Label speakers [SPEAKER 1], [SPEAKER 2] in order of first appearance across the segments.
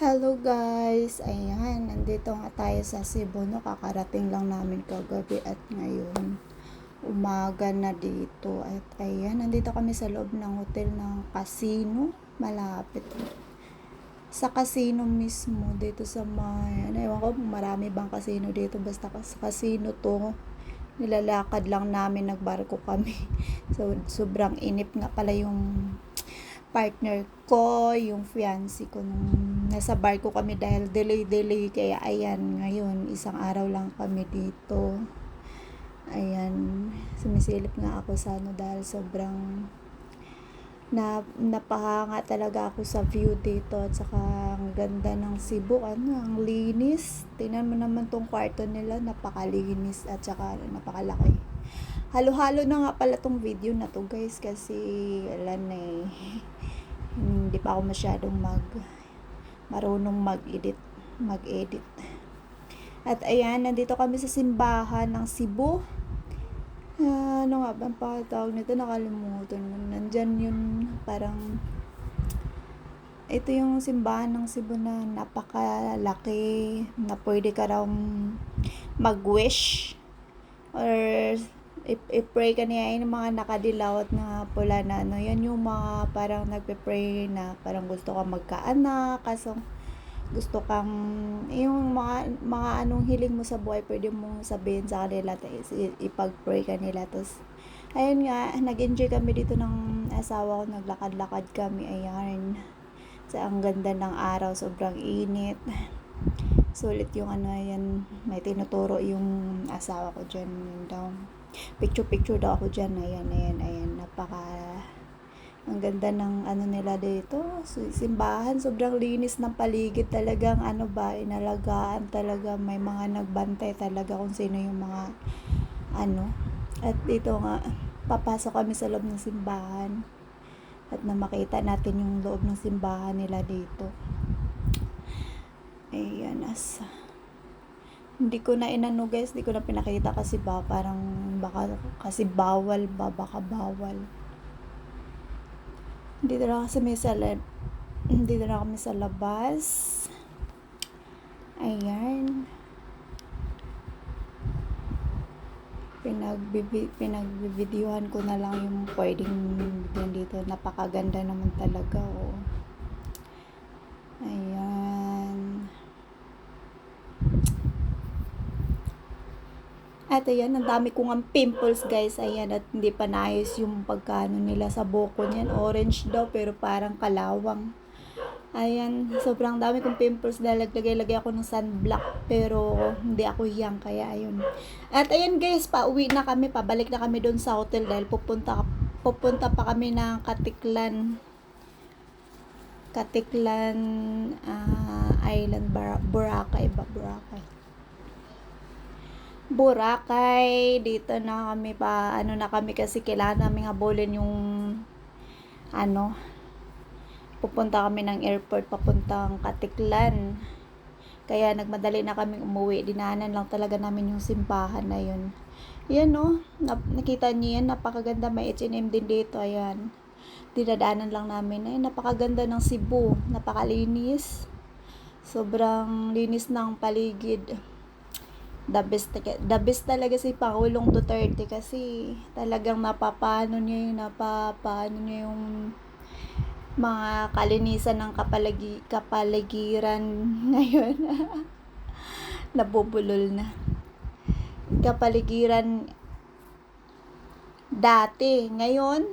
[SPEAKER 1] Hello guys! Ayan, nandito nga tayo sa Cebu, no? Kakarating lang namin kagabi at ngayon umaga na dito. At ayan, nandito kami sa loob ng hotel ng casino. Malapit sa casino mismo dito sa may, ewan ko kung marami bang casino dito, basta sa casino to. Nilalakad lang namin, nagbarko kami. So, sobrang inip nga pala yung partner ko, yung fiancé ko nung nasa barko kami dahil delay. Kaya ayan, ngayon, isang araw lang kami dito. Ayan, sumisilip nga ako sa dahil sobrang napahanga talaga ako sa view dito at saka ang ganda ng Cebu, ang linis. Tingnan mo naman tong kwarto nila, napakalinis at saka napakalaki. Halo-halo na nga pala tong video na to guys kasi alam na hindi pa ako masyadong marunong mag-edit. At ayan, nandito kami sa simbahan ng Cebu. Ano nga ba ang patawag nito? Nakalimutan mo. Nandyan yun, parang ito yung simbahan ng Cebu na napakalaki na pwede ka raw mag-wish or i-pray ka niya yung mga nakadilaw at na pula na ano. Yan yung mga parang nagpe-pray na parang gusto kang magkaanak, kaso gusto kang yung mga anong hiling mo sa buhay pwede mong sabihin sa kanila, ipag-pray ka nila. Tapos ayun nga, nag-enjoy kami dito ng asawa ko, naglakad-lakad kami. Ayan, sa ang ganda ng araw, sobrang init, sulit yung yan, may tinuturo yung asawa ko dyan, yun daw, picture daw ako dyan. Ayan, ang ganda ng nila dito, simbahan, sobrang linis ng paligid, talagang inalagaan talaga, may mga nagbantay talaga kung sino yung mga at dito nga, papasok kami sa loob ng simbahan at na makita natin yung loob ng simbahan nila dito. Ayan, hindi ko na guys, hindi ko na pinakita kasi parang baka kasi bawal. Dito na kami sa labas. Ayan. Pinagbibidyohan ko na lang yung pwedeng videohan dito. Napakaganda naman talaga, oh. Ayan. At ayan, ang dami kong ang pimples guys. Ayan, at hindi pa naayos yung pagkano nila sa buko niyan. Orange daw pero parang kalawang. Ayan, sobrang dami kong pimples dahil lagay ako ng sunblock pero hindi ako young, kaya ayun. At ayan guys, pauwi na kami, pabalik na kami doon sa hotel dahil pupunta pa kami ng Katiklan Island, Boracay. Dito na kami kasi kailangan namin habulin yung pupunta kami ng airport papuntang Katiklan. Kaya nagmadali na kami umuwi. Dinaanan lang talaga namin yung simbahan na yun. Yan, no? Nakita niyo yan, napakaganda. May H&M din dito. Ayan. Dinadaanan lang namin. Ay, napakaganda ng Cebu. Napakalinis. Sobrang linis ng paligid. The best talaga si Pangulong Duterte kasi talagang napapano niya yung mga kalinisan ng kapaligiran ngayon. Nabubulol na. Kapaligiran dati, ngayon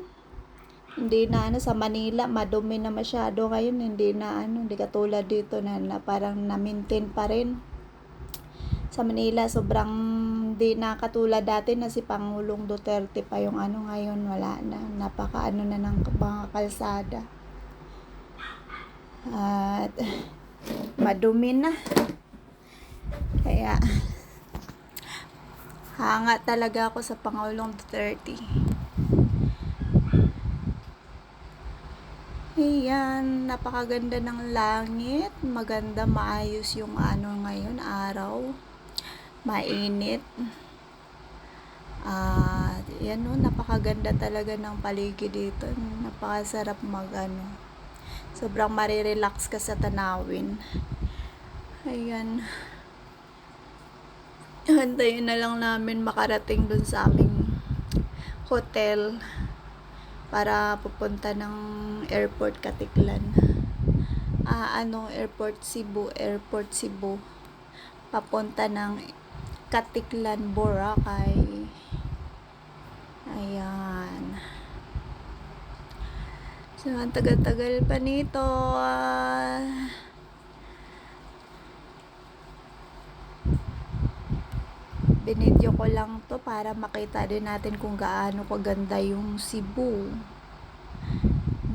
[SPEAKER 1] hindi na sa Manila, madumi na masyado ngayon, hindi katulad dito na parang na-maintain pa rin. Sa Manila, sobrang di na katulad dati na si Pangulong Duterte pa yung ngayon wala na. Napaka na ng mga kalsada. At madumi na. Kaya hanga talaga ako sa Pangulong Duterte. Ayan, napakaganda ng langit. Maganda, maayos yung ngayon, araw. Mainit. Yan, napakaganda talaga ng paligid dito. Napakasarap Sobrang marirelax ka sa tanawin. Ayan. Hantayin na lang namin makarating dun sa aming hotel para pupunta ng airport Katiklan. Airport Cebu. Papunta ng Katiklan, Boracay. Ayan. So, ang tagal-tagal pa nito. Binidyo ko lang to para makita din natin kung gaano kaganda yung Cebu.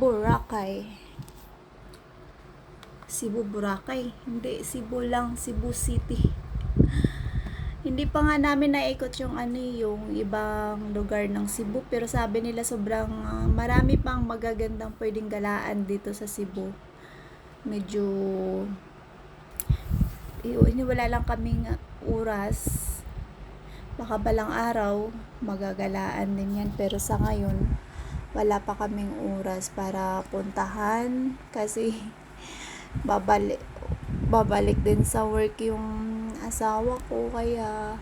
[SPEAKER 1] Boracay. Cebu, Boracay. Hindi, Cebu lang. Cebu City. Hindi pa nga namin naikot yung yung ibang lugar ng Cebu, pero sabi nila sobrang marami pang magagandang pwedeng galaan dito sa Cebu. Medyo wala lang kaming oras. Baka balang araw magagalaan din yan, pero sa ngayon wala pa kaming oras para puntahan kasi babalik din sa work yung asawa ko, kaya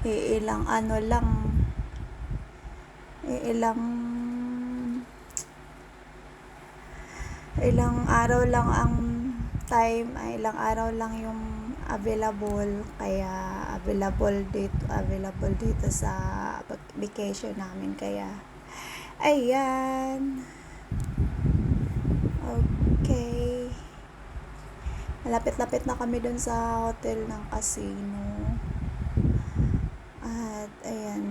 [SPEAKER 1] ilang araw lang ang time, ilang araw lang yung available, kaya available dito sa vacation namin, kaya ayan. Okay, malapit-lapit na kami dun sa hotel ng casino. At ayan,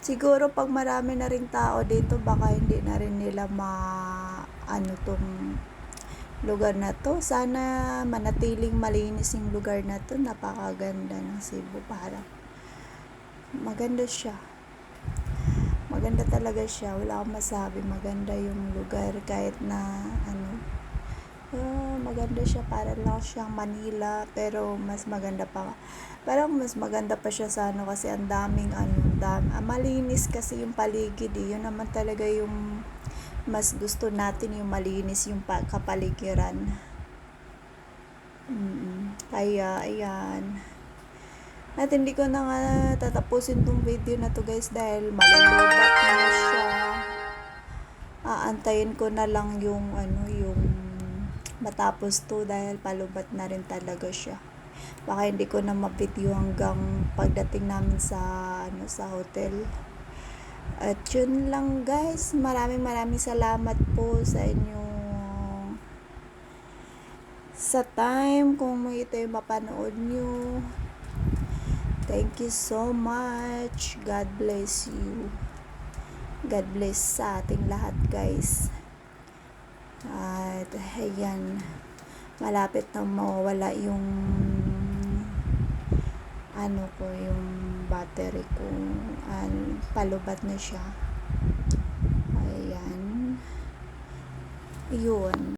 [SPEAKER 1] siguro pag marami na rin tao dito, baka hindi na rin nila tong lugar na to. Sana manatiling malinis yung lugar na to. Napakaganda ng Cebu, parang maganda siya. Maganda talaga siya, wala akong masabi. Maganda yung lugar kahit na maganda siya, para lang siyang Manila, pero mas maganda pa. Parang mas maganda pa siya sa kasi ang daming malinis kasi yung paligid eh. Yun naman talaga yung mas gusto natin, yung malinis yung kapaligiran. Kaya ayan. At hindi ko na nga tatapusin tong video na to guys dahil malulubat na siya. Aantayin ko na lang yung matapos to dahil palubat na rin talaga siya. Baka hindi ko na ma-video hanggang pagdating namin sa hotel. At yun lang guys, maraming salamat po sa inyo sa time kung ito yung mapanood nyo. Thank you so much. God bless you. God bless sa ating lahat guys. At ayan, malapit na mawawala yung yung battery ko. Palubat na siya. Ayan. Yun.